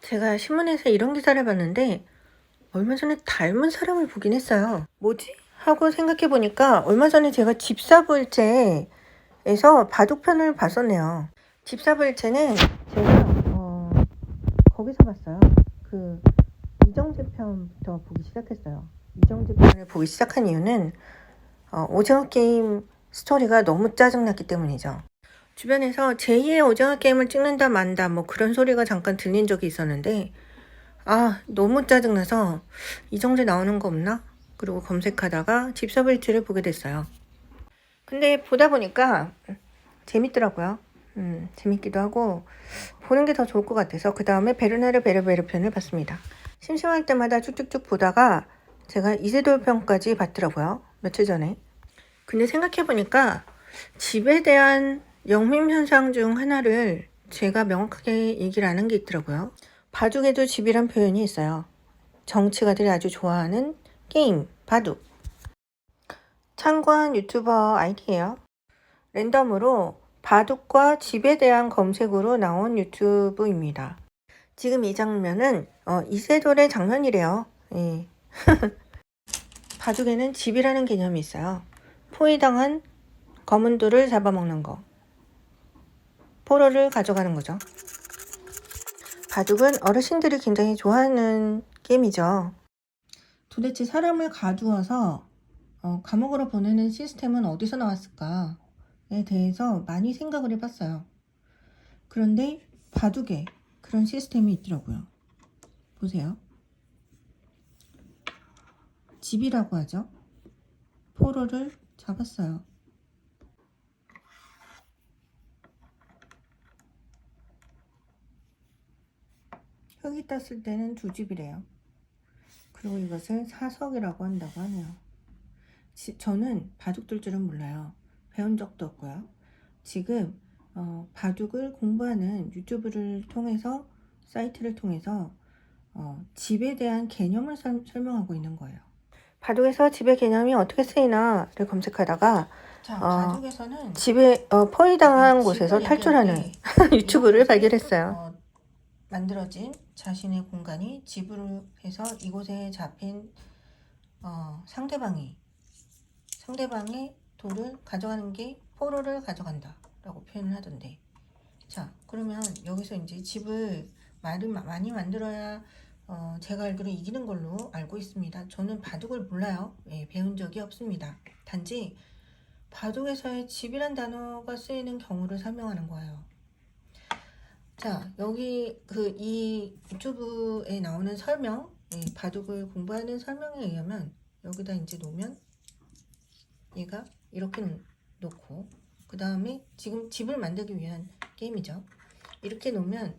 제가 신문에서 이런 기사를 봤는데 얼마 전에 닮은 사람을 보긴 했어요. 뭐지? 하고 생각해 보니까 얼마 전에 제가 집사부일체에서 바둑편을 봤었네요. 집사부일체는 제가 거기서 봤어요. 그 이정재 편부터 보기 시작했어요. 이정재 편을 보기 시작한 이유는 오징어 게임 스토리가 너무 짜증났기 때문이죠. 주변에서 제2의 오징어 게임을 찍는다 만다 뭐 그런 소리가 잠깐 들린 적이 있었는데 너무 짜증나서 이정재 나오는 거 없나? 그리고 검색하다가 집사부일체를 보게 됐어요. 근데 보다 보니까 재밌더라고요. 재밌기도 하고 보는 게 더 좋을 것 같아서 그 다음에 베르나르 베르베르 편을 봤습니다. 심심할 때마다 쭉쭉쭉 보다가 제가 이세돌 편까지 봤더라고요. 며칠 전에. 근데 생각해보니까 집에 대한 영민현상 중 하나를 제가 명확하게 얘기를 안 한 게 있더라고요. 바둑에도 집이란 표현이 있어요. 정치가들이 아주 좋아하는 게임, 바둑. 참고한 유튜버 아이디예요. 랜덤으로 바둑과 집에 대한 검색으로 나온 유튜브입니다. 지금 이 장면은 이세돌의 장면이래요. 예. 바둑에는 집이라는 개념이 있어요. 포위당한 검은 돌을 잡아먹는 거. 포로를 가져가는 거죠. 바둑은 어르신들이 굉장히 좋아하는 게임이죠. 도대체 사람을 가두어서 감옥으로 보내는 시스템은 어디서 나왔을까에 대해서 많이 생각을 해봤어요. 그런데 바둑에 그런 시스템이 있더라고요. 보세요. 집이라고 하죠. 포로를 잡았어요. 흙이 떴을 때는 두 집이래요. 그리고 이것을 사석이라고 한다고 하네요. 저는 바둑 둘 줄은 몰라요. 배운 적도 없고요. 지금 바둑을 공부하는 유튜브를 통해서 사이트를 통해서 집에 대한 개념을 설명하고 있는 거예요. 바둑에서 집의 개념이 어떻게 쓰이나를 검색하다가 바둑에서는 집에 포위당한 곳에서 탈출하는 유튜브를 발견했어요. 만들어진 자신의 공간이 집으로 해서 이곳에 잡힌 상대방의 돌을 가져가는 게 포로를 가져간다 라고 표현을 하던데, 자 그러면 여기서 이제 집을 많이 만들어야 제가 알기로 이기는 걸로 알고 있습니다. 저는 바둑을 몰라요. 배운 적이 없습니다. 단지 바둑에서의 집이란 단어가 쓰이는 경우를 설명하는 거예요. 자 여기 이 유튜브에 나오는 설명, 바둑을 공부하는 설명에 의하면 여기다 이제 놓으면 얘가 이렇게 놓고 그 다음에 지금 집을 만들기 위한 게임이죠. 이렇게 놓으면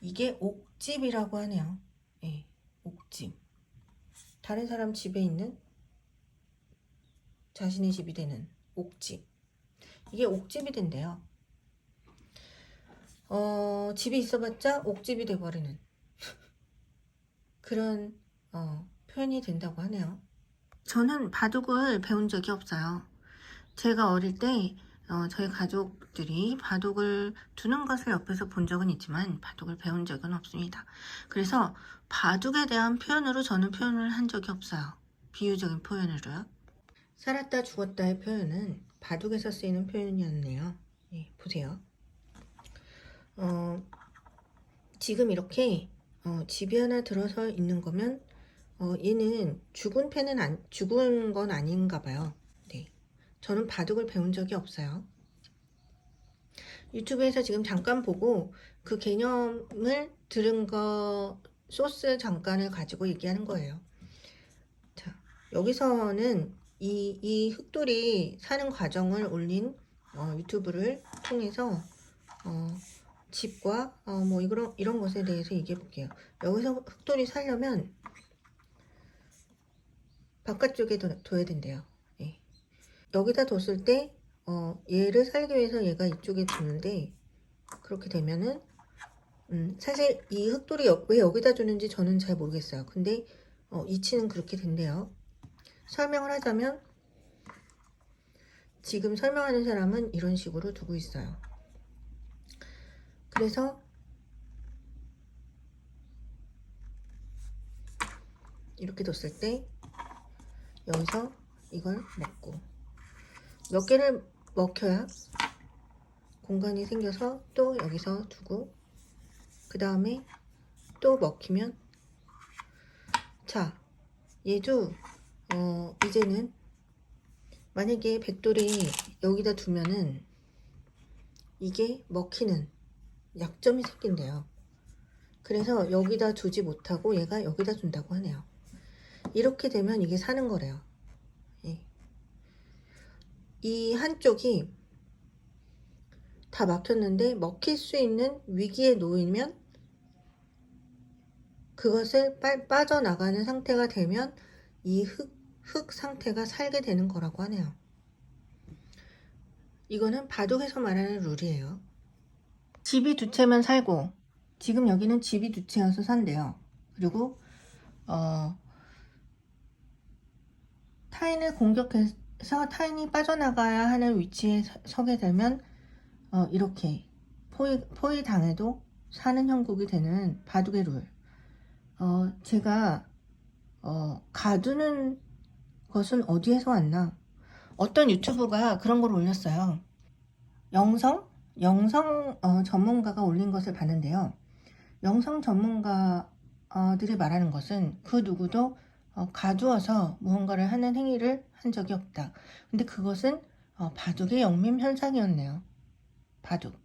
이게 옥집이라고 하네요. 옥집. 다른 사람 집에 있는 자신의 집이 되는 옥집. 이게 옥집이 된대요. 집이 있어봤자 옥집이 돼버리는 그런 표현이 된다고 하네요. 저는 바둑을 배운 적이 없어요. 제가 어릴 때 저희 가족들이 바둑을 두는 것을 옆에서 본 적은 있지만 바둑을 배운 적은 없습니다. 그래서 바둑에 대한 표현으로 저는 표현을 한 적이 없어요. 비유적인 표현으로요. 살았다 죽었다의 표현은 바둑에서 쓰이는 표현이었네요. 보세요. 지금 이렇게 집이 하나 들어서 있는 거면 얘는 죽은 건 아닌가 봐요. 저는 바둑을 배운 적이 없어요. 유튜브에서 지금 잠깐 보고 그 개념을 들은 거 소스 잠깐을 가지고 얘기하는 거예요. 자, 여기서는 이 흑돌이 사는 과정을 올린 유튜브를 통해서 집과 뭐 이런 것에 대해서 얘기해 볼게요. 여기서 흑돌이 살려면 바깥쪽에 둬야 된대요. 여기다 뒀을 때 얘를 살기 위해서 얘가 이쪽에 두는데, 그렇게 되면은 사실 이 흑돌이 왜 여기다 두는지 저는 잘 모르겠어요. 근데 이치는 그렇게 된대요. 설명을 하자면 지금 설명하는 사람은 이런 식으로 두고 있어요. 그래서 이렇게 뒀을 때 여기서 이걸 먹고, 몇 개를 먹혀야 공간이 생겨서 또 여기서 두고, 그 다음에 또 먹히면, 자, 얘도 이제는 만약에 백돌이 여기다 두면은 이게 먹히는 약점이 생긴대요. 그래서 여기다 두지 못하고 얘가 여기다 둔다고 하네요. 이렇게 되면 이게 사는 거래요. 예. 이 한쪽이 다 막혔는데 먹힐 수 있는 위기에 놓이면, 그것을 빠져나가는 상태가 되면 이 흙 상태가 살게 되는 거라고 하네요. 이거는 바둑에서 말하는 룰이에요. 집이 두 채면 살고, 지금 여기는 집이 두 채여서 산대요. 그리고 타인을 공격해서 타인이 빠져나가야 하는 위치에 서게 되면 이렇게 포위 당해도 사는 형국이 되는 바둑의 룰. 제가 가두는 것은 어디에서 왔나? 어떤 유튜브가 그런 걸 올렸어요. 영성 전문가가 올린 것을 봤는데요. 영성 전문가들이 말하는 것은 그 누구도 가두어서 무언가를 하는 행위를 한 적이 없다. 근데 그것은 바둑의 영림 현상이었네요. 바둑.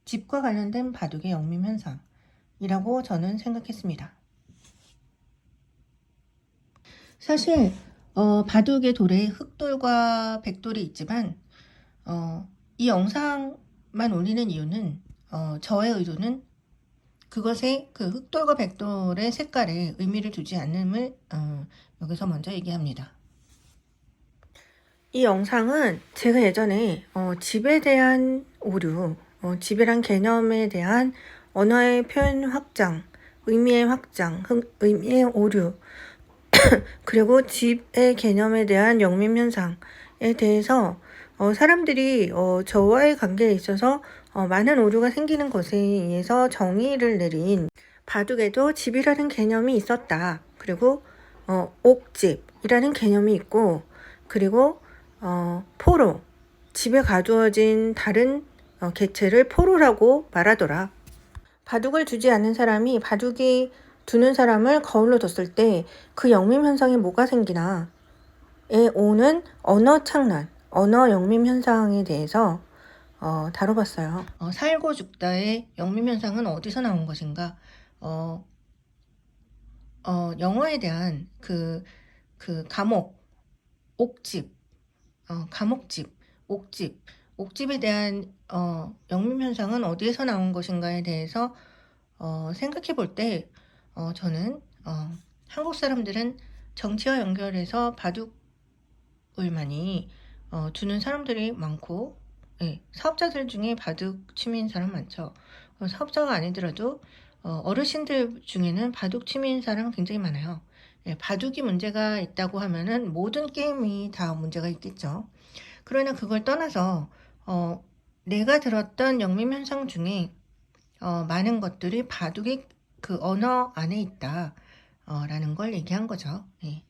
집과 관련된 바둑의 영림 현상이라고 저는 생각했습니다. 사실 바둑의 돌에 흑돌과 백돌이 있지만 이 영상만 올리는 이유는 저의 의도는 그것에 그 흑돌과 백돌의 색깔에 의미를 두지 않음을 여기서 먼저 얘기합니다. 이 영상은 제가 예전에 집에 대한 오류, 집이란 개념에 대한 언어의 표현 확장, 의미의 확장, 의미의 오류, 그리고 집의 개념에 대한 영림 현상에 대해서 사람들이 저와의 관계에 있어서 많은 오류가 생기는 것에 의해서 정의를 내린, 바둑에도 집이라는 개념이 있었다. 그리고 옥집이라는 개념이 있고, 그리고 포로, 집에 가두어진 다른 객체를 포로라고 말하더라. 바둑을 두지 않는 사람이 바둑이 두는 사람을 거울로 뒀을 때 그 영림 현상이 뭐가 생기나 에 오는 언어 창란, 언어 영림 현상에 대해서 다뤄봤어요. 살고 죽다의 영림 현상은 어디서 나온 것인가? 영어에 대한 그 감옥, 옥집, 감옥집, 옥집에 대한 영림 현상은 어디에서 나온 것인가에 대해서 생각해 볼 때 저는 한국 사람들은 정치와 연결해서 바둑을 많이 두는 사람들이 많고, 예, 사업자들 중에 바둑 취미인 사람 많죠. 사업자가 아니더라도 어르신들 중에는 바둑 취미인 사람 굉장히 많아요. 예, 바둑이 문제가 있다고 하면은 모든 게임이 다 문제가 있겠죠. 그러나 그걸 떠나서 내가 들었던 영림 현상 중에 많은 것들이 바둑의 그 언어 안에 있다 라는 걸 얘기한 거죠. 예.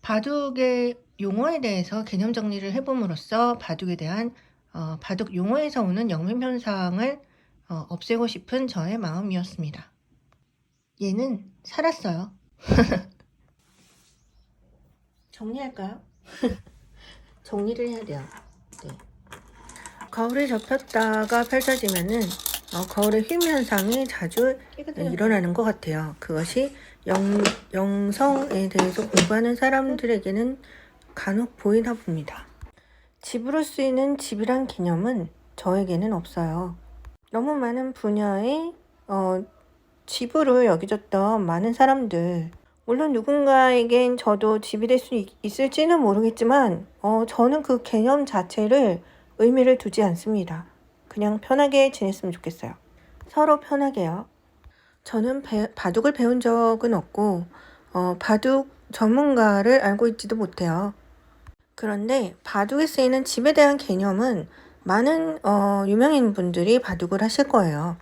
바둑의 용어에 대해서 개념 정리를 해봄으로써 바둑에 대한 바둑 용어에서 오는 영림 현상을 없애고 싶은 저의 마음이었습니다. 얘는 살았어요. 정리할까요? 정리를 해야 돼요. 네. 거울에 접혔다가 펼쳐지면은 거울의 휨 현상이 자주 일어나는 것 같아요. 그것이 영성에 대해서 공부하는 사람들에게는 간혹 보이나 봅니다. 집으로 쓰이는 집이란 개념은 저에게는 없어요. 너무 많은 분야의 집으로 여겨졌던 많은 사람들, 물론 누군가에겐 저도 집이 될 수 있을지는 모르겠지만 저는 그 개념 자체를 의미를 두지 않습니다. 그냥 편하게 지냈으면 좋겠어요. 서로 편하게요. 저는 바둑을 배운 적은 없고 바둑 전문가를 알고 있지도 못해요. 그런데 바둑에 쓰이는 집에 대한 개념은 많은 유명인 분들이 바둑을 하실 거예요.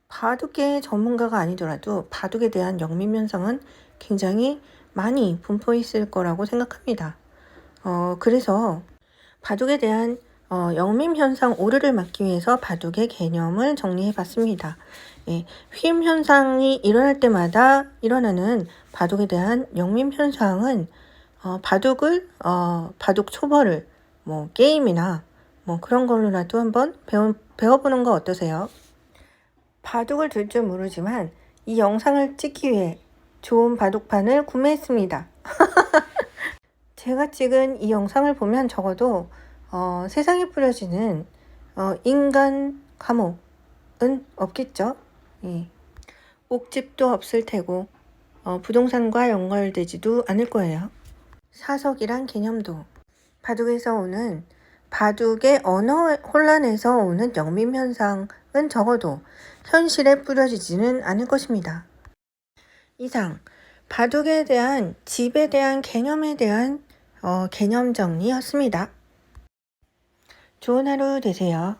바둑의 전문가가 아니더라도 바둑에 대한 영림 현상은 굉장히 많이 분포 있을 거라고 생각합니다. 그래서 바둑에 대한 영민 현상 오류를 막기 위해서 바둑의 개념을 정리해 봤습니다. 예, 휘임 현상이 일어날 때마다 일어나는 바둑에 대한 영민 현상은 바둑을 바둑 초벌을 뭐 게임이나 뭐 그런 걸로라도 한번 배워보는 거 어떠세요? 바둑을 둘 줄 모르지만 이 영상을 찍기 위해 좋은 바둑판을 구매했습니다. 제가 찍은 이 영상을 보면 적어도 세상에 뿌려지는 인간 감옥은 없겠죠. 예. 옥집도 없을 테고 부동산과 연결되지도 않을 거예요. 사석이란 개념도 바둑에서 오는 바둑의 언어 혼란에서 오는 영민 현상은 적어도 현실에 뿌려지지는 않을 것입니다. 이상 바둑에 대한 집에 대한 개념에 대한 개념 정리였습니다. 좋은 하루 되세요.